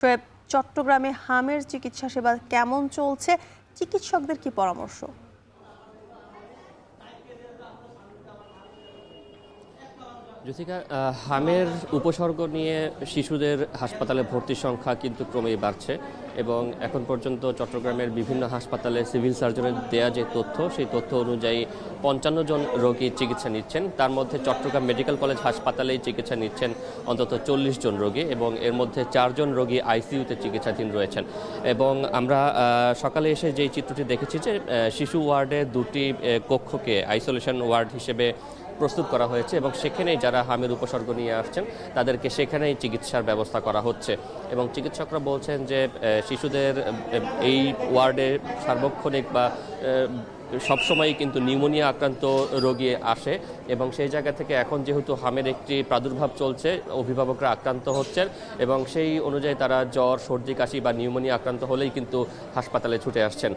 শোয়েব, চট্টগ্রামে হামের চিকিৎসা সেবা কেমন চলছে? চিকিৎসকদের কি পরামর্শ? জ্যোতিকা, হামের উপসর্গ নিয়ে শিশুদের হাসপাতালে ভর্তির সংখ্যা কিন্তু ক্রমেই বাড়ছে এবং এখন পর্যন্ত চট্টগ্রামের বিভিন্ন হাসপাতালে সিভিল সার্জনের দেয়া যে তথ্য, সেই তথ্য অনুযায়ী ৫৫ জন রোগী চিকিৎসা নিচ্ছেন। তার মধ্যে চট্টগ্রাম মেডিকেল কলেজ হাসপাতালেই চিকিৎসা নিচ্ছেন অন্তত ৪০ জন রোগী এবং এর মধ্যে ৪ জন রোগী আইসিইউতে চিকিৎসাধীন রয়েছেন। এবং আমরা সকালে এসে যেই চিত্রটি দেখেছি যে শিশু ওয়ার্ডে দুটি কক্ষকে আইসোলেশন ওয়ার্ড হিসেবে প্রস্তুত করা হয়েছে এবং সেখানেই যারা হামের উপসর্গ নিয়ে আসছেন তাদেরকে সেখানেই চিকিৎসার ব্যবস্থা করা হচ্ছে। এবং চিকিৎসকরা বলছেন যে শিশুদের এই ওয়ার্ডে সার্বক্ষণিক বা সবসময়ই কিন্তু নিউমোনিয়া আক্রান্ত রোগী আসে এবং সেই জায়গা থেকে এখন যেহেতু হামের একটি প্রাদুর্ভাব চলছে, অভিভাবকরা আক্রান্ত হচ্ছেন এবং সেই অনুযায়ী তারা জ্বর, সর্দি, কাশি বা নিউমোনিয়া আক্রান্ত হলেই কিন্তু হাসপাতালে ছুটে আসছেন।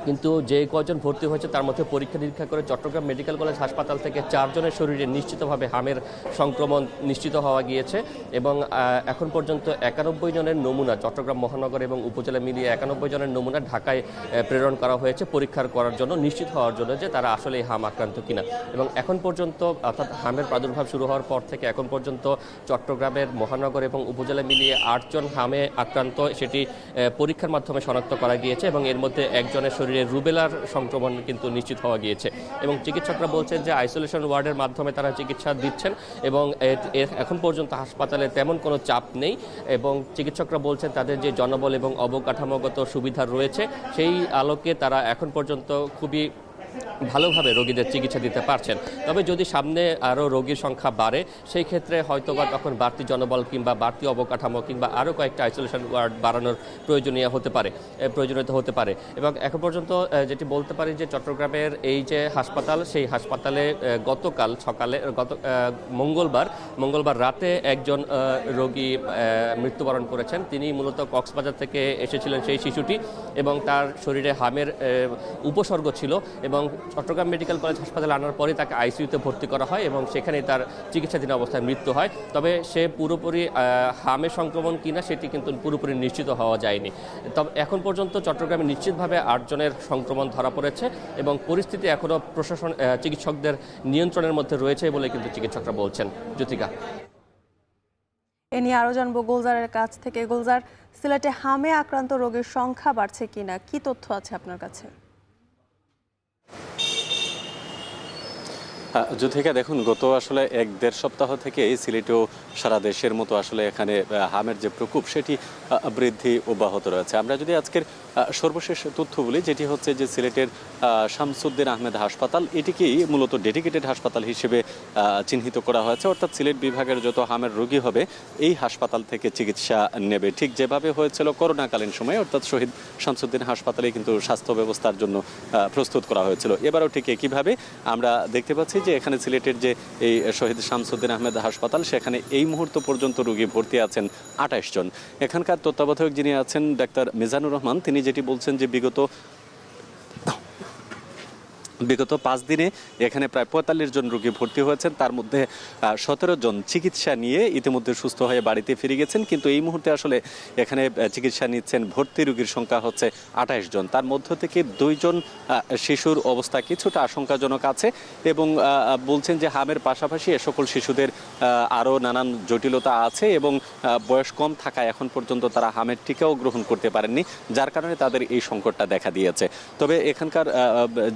কিন্তু যে কয়জন ভর্তি হয়েছে তার মধ্যে পরীক্ষা নিরীক্ষা করে চট্টগ্রাম মেডিকেল কলেজ হাসপাতাল থেকে ৪ জনের শরীরে নিশ্চিতভাবে হামের সংক্রমণ নিশ্চিত হওয়া গিয়েছে এবং এখন পর্যন্ত ৯১ জনের নমুনা চট্টগ্রাম মহানগর এবং উপজেলা মিলিয়ে ৯১ জনের নমুনা ঢাকায় প্রেরণ করা হয়েছে পরীক্ষার করার জন্য, নিশ্চিত হওয়ার জন্য যে তারা আসলে হাম আক্রান্ত কিনা। এবং এখন পর্যন্ত অর্থাৎ হামের প্রাদুর্ভাব শুরু হওয়ার পর থেকে এখন পর্যন্ত চট্টগ্রামের মহানগর এবং উপজেলা মিলিয়ে ৮ জন হামে আক্রান্ত, সেটি পরীক্ষার মাধ্যমে শনাক্ত করা গিয়েছে এবং এর মধ্যে একজনের শরীরে রুবেলার সংক্রমণ কিন্তু নিশ্চিত হওয়া গিয়েছে। এবং চিকিৎসকরা বলছেন যে আইসোলেশন ওয়ার্ডের মাধ্যমে তারা চিকিৎসা দিচ্ছেন এবং এখন পর্যন্ত হাসপাতালে তেমন কোনো চাপ নেই এবং চিকিৎসকরা বলছেন তাদের যে জনবল এবং অবকাঠামোগত সুবিধা রয়েছে সেই আলোকে তারা এখন পর্যন্ত খুবই ভালোভাবে রোগীদের চিকিৎসা দিতে পারছেন। তবে যদি সামনে আরও রোগীর সংখ্যা বাড়ে সেই ক্ষেত্রে হয়তোবা তখন বাড়তি জনবল কিংবা বাড়তি অবকাঠামো কিংবা আরও কয়েকটা আইসোলেশন ওয়ার্ড বাড়ানোর প্রয়োজনীয়তা হতে পারে। এবং এখন পর্যন্ত যেটি বলতে পারি যে চট্টগ্রামের এই যে হাসপাতাল, সেই হাসপাতালে গতকাল সকালে মঙ্গলবার রাতে একজন রোগী মৃত্যুবরণ করেছেন। তিনি মূলত কক্সবাজার থেকে এসেছিলেন সেই শিশুটি এবং তার শরীরে হামের উপসর্গ ছিল এবং চট্টগ্রাম মেডিকেল কলেজ হাসপাতালে আনার পরে তাকে আইসিইউতে ভর্তি করা হয় এবং সেখানেই তার চিকিৎসাধীন অবস্থায় মৃত্যু হয়। তবে সে পুরোপুরি হামের সংক্রমণ কিনা সেটি কিন্তু পুরোপুরি নিশ্চিত হওয়া যায়নি। তবে এখন পর্যন্ত চট্টগ্রামে নিশ্চিতভাবে ৮ জনের সংক্রমণ ধরা পড়েছে এবং পরিস্থিতি এখনও প্রশাসন চিকিৎসকদের নিয়ন্ত্রণের মধ্যে রয়েছে বলে কিন্তু চিকিৎসকরা বলছেন। জ্যোতিকা, এ নিয়ে আরও জানবো গুলজারের কাছ থেকে। গুলজার, সিলেটে হামে আক্রান্ত রোগীর সংখ্যা বাড়ছে কিনা, কি তথ্য আছে আপনার কাছে? জ্যোতিকা, দেখুন, গত আসলে ১-১.৫ সপ্তাহ থেকে সিলেটেও সারা দেশের মতো আসলে এখানে হামের যে প্রকোপ সেটি বৃদ্ধি অব্যাহত রয়েছে। আমরা যদি আজকের সর্বশেষ তথ্য বলি, যেটি হচ্ছে যে সিলেটের শামসুদ্দিন আহমেদ হাসপাতাল, এটিকেই মূলত ডেডিকেটেড হাসপাতাল হিসেবে চিহ্নিত করা হয়েছে। অর্থাৎ সিলেট বিভাগের যত হামের রোগী হবে এই হাসপাতাল থেকে চিকিৎসা নেবে, ঠিক যেভাবে হয়েছিল করোনাকালীন সময়ে। অর্থাৎ শহীদ শামসুদ্দিন হাসপাতালে কিন্তু স্বাস্থ্য ব্যবস্থার জন্য প্রস্তুত করা হয়েছিল। এবারও ঠিক একইভাবে আমরা দেখতে পাচ্ছি যে এখানে সিলেটের যে এই শহীদ শামসুদ্দিন আহমেদ হাসপাতাল, সেখানে এই মুহূর্ত পর্যন্ত রোগী ভর্তি আছেন ২৮ জন। এখানকার তত্ত্বাবধায়ক যিনি আছেন ডাক্তার মিজানুর রহমান, তিনি যেটি বলছেন যে বিগত ৫ দিনে এখানে প্রায় ৪৫ জন রোগী ভর্তি হয়েছেন। তার মধ্যে ১৭ জন চিকিৎসা নিয়ে ইতিমধ্যে সুস্থ হয়ে বাড়িতে ফিরে গেছেন। কিন্তু এই মুহূর্তে আসলে এখানে চিকিৎসা নিচ্ছেন ভর্তি রোগীর সংখ্যা হচ্ছে ২৮ জন। তার মধ্য থেকে ২ জন শিশুর অবস্থা কিছুটা আশঙ্কাজনক আছে এবং বলছেন যে হামের পাশাপাশি এ সকল শিশুদের আরও নানান জটিলতা আছে এবং বয়স কম থাকায় এখন পর্যন্ত তারা হামের টিকাও গ্রহণ করতে পারেননি, যার কারণে তাদের এই সংকটটা দেখা দিয়েছে। তবে এখানকার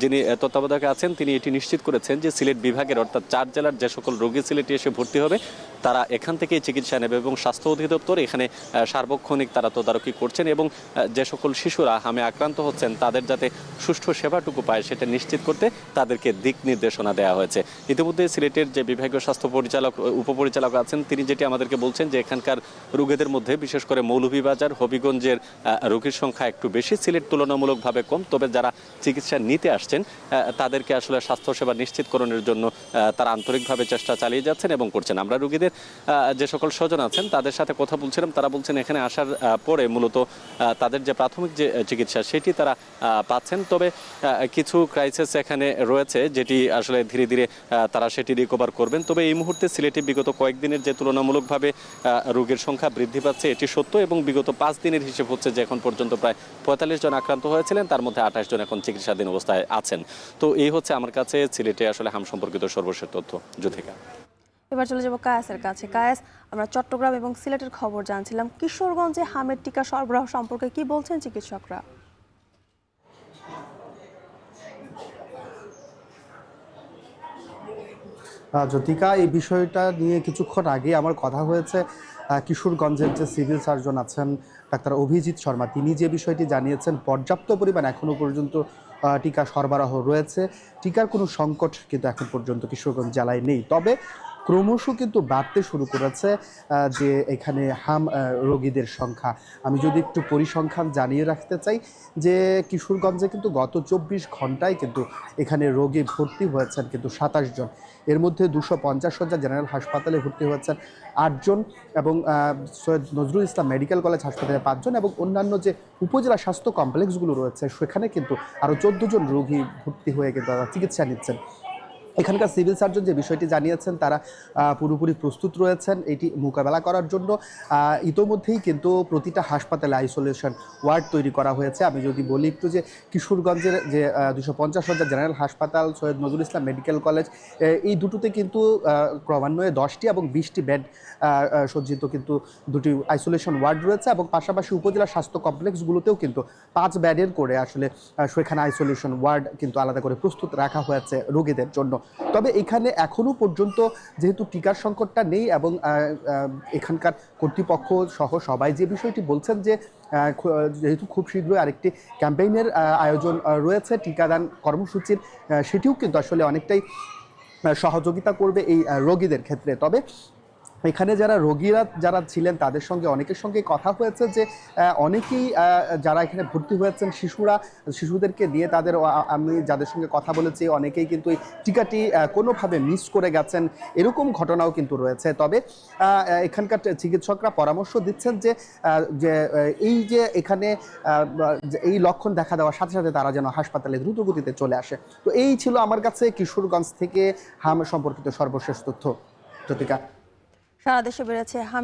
যিনি তত্ত্বাবধায়ক আছেন তিনি এটি নিশ্চিত করেছেন যে সিলেট বিভাগের অর্থাৎ ৪ জেলার যে সকল রোগী সিলেটে এসে ভর্তি হবে তারা এখান থেকেই চিকিৎসা নেবে এবং স্বাস্থ্য অধিদপ্তর এখানে সার্বক্ষণিক তারা তদারকি করছেন এবং যে সকল শিশুরা হামে আক্রান্ত হচ্ছেন তাদের যাতে সুষ্ঠু সেবাটুকু পায় সেটা নিশ্চিত করতে তাদেরকে দিক নির্দেশনা দেওয়া হয়েছে। ইতিমধ্যে সিলেটের যে বিভাগীয় স্বাস্থ্য পরিচালক উপপরিচালক আছেন তিনি যেটি আমাদেরকে বলছেন যে এখানকার রোগীদের মধ্যে বিশেষ করে মৌলভীবাজার, হবিগঞ্জের রোগীর সংখ্যা একটু বেশি, সিলেট তুলনামূলকভাবে কম। তবে যারা চিকিৎসা নিতে আসছেন তাদেরকে আসলে স্বাস্থ্যসেবা নিশ্চিতকরণের জন্য তারা আন্তরিকভাবে চেষ্টা চালিয়ে যাচ্ছেন এবং করছেন। আমরা রোগীদের যে সকল স্বজন আছেন তাদের সাথে কথা বলছিলাম, তারা বলছেন এখানে আসার পরে মূলত তাদের যে প্রাথমিক যে চিকিৎসা সেটি তারা পাচ্ছেন। তবে কিছু ক্রাইসিস এখানে রয়েছে যেটি আসলে ধীরে ধীরে তারা সেটি রিকভার করবেন। তবে এই মুহূর্তে সিলেটে বিগত কয়েকদিনের যে তুলনামূলকভাবে রোগীর সংখ্যা বৃদ্ধি পাচ্ছে এটি সত্য, এবং বিগত 5 দিনের হিসেব হচ্ছে যে এখন পর্যন্ত প্রায় 45 জন আক্রান্ত হয়েছিলেন, তার মধ্যে 28 জন এখন চিকিৎসাধীন অবস্থায় আছেন। তো এই হচ্ছে আমার কাছে সিলেটে আসলে হাম সম্পর্কিত সর্বশেষ তথ্য। জ্যোতিকা, এবার চলে যাব কায়েসের কাছে। কায়েস, আমরা চট্টগ্রাম এবং সিলেটের খবর জানছিলাম, কিশোরগঞ্জে হামের টিকা সরবরাহ সম্পর্কে কি বলছেন চিকিৎসকরা? জ্যোতিকা, এই বিষয়টা নিয়ে কিছুক্ষণ আগে আমার কথা হয়েছে কিশোরগঞ্জের যে সিভিল সার্জন আছেন ডাক্তার অভিজিৎ শর্মা, তিনি যে বিষয়টি জানিয়েছেন পর্যাপ্ত পরিমাণ এখনও পর্যন্ত টিকা সরবরাহ রয়েছে। টিকার কোনো সংকট কিন্তু এখন পর্যন্ত কিশোরগঞ্জ জেলায় নেই। তবে ক্রমশ কিন্তু বাড়তে শুরু করেছে যে এখানে হাম রোগীদের সংখ্যা। আমি যদি একটু পরিসংখ্যান জানিয়ে রাখতে চাই যে কিশোরগঞ্জে কিন্তু গত 24 ঘন্টায় কিন্তু এখানে রোগী ভর্তি হয়েছেন কিন্তু 27 জন। এর মধ্যে 250 শয্যা জেনারেল হাসপাতালে ভর্তি হয়েছেন 8 জন, এবং সৈয়দ নজরুল ইসলাম মেডিকেল কলেজ হাসপাতালে 5 জন, এবং অন্যান্য যে উপজেলা স্বাস্থ্য কমপ্লেক্সগুলো রয়েছে সেখানে কিন্তু আরও 14 জন রোগী ভর্তি হয়ে কিন্তু চিকিৎসা নিচ্ছেন। এখানকার সিভিল সার্জন যে বিষয়টি জানিয়েছেন তারা পুরোপুরি প্রস্তুত রয়েছেন এটি মোকাবেলা করার জন্য। ইতোমধ্যেই কিন্তু প্রতিটা হাসপাতালে আইসোলেশন ওয়ার্ড তৈরি করা হয়েছে। আমি যদি বলি একটু যে কিশোরগঞ্জের যে 250 শয্যা জেনারেল হাসপাতাল, সৈয়দ নজরুল ইসলাম মেডিকেল কলেজ, এই দুটোতে কিন্তু ক্রমান্বয়ে 10টি এবং 20টি বেড সজ্জিত কিন্তু দুটি আইসোলেশন ওয়ার্ড রয়েছে, এবং পাশাপাশি উপজেলা স্বাস্থ্য কমপ্লেক্সগুলোতেও কিন্তু 5 বেডের করে আসলে সেখানে আইসোলেশন ওয়ার্ড কিন্তু আলাদা করে প্রস্তুত রাখা হয়েছে রোগীদের জন্য। তবে এখানে এখনও পর্যন্ত যেহেতু টিকার সংকটটা নেই, এবং এখানকার কর্তৃপক্ষ সহ সবাই যে বিষয়টি বলছেন যে যেহেতু খুব শীঘ্রই আরেকটি ক্যাম্পেইনের আয়োজন রয়েছে টিকাদান কর্মসূচির, সেটিও কিন্তু আসলে অনেকটাই সহযোগিতা করবে এই রোগীদের ক্ষেত্রে। তবে এখানে রোগীরা যারা ছিলেন তাদের সঙ্গে অনেকের সঙ্গে কথা হয়েছে যে অনেকেই যারা এখানে ভর্তি হয়েছেন শিশুদেরকে নিয়ে তাদের, আমি যাদের সঙ্গে কথা বলেছি অনেকেই কিন্তু এই টিকাটি কোনোভাবে মিস করে গেছেন, এরকম ঘটনাও কিন্তু রয়েছে। তবে এখানকার চিকিৎসকরা পরামর্শ দিচ্ছেন যে এই যে এখানে এই লক্ষণ দেখা দেওয়ার সাথে সাথে তারা যেন হাসপাতালে দ্রুত গতিতে চলে আসে। তো এই ছিল আমার কাছে কিশোরগঞ্জ থেকে হাম সম্পর্কিত সর্বশেষ তথ্য। জ্যোতিকা, সারা দেশে বেড়েছে হাম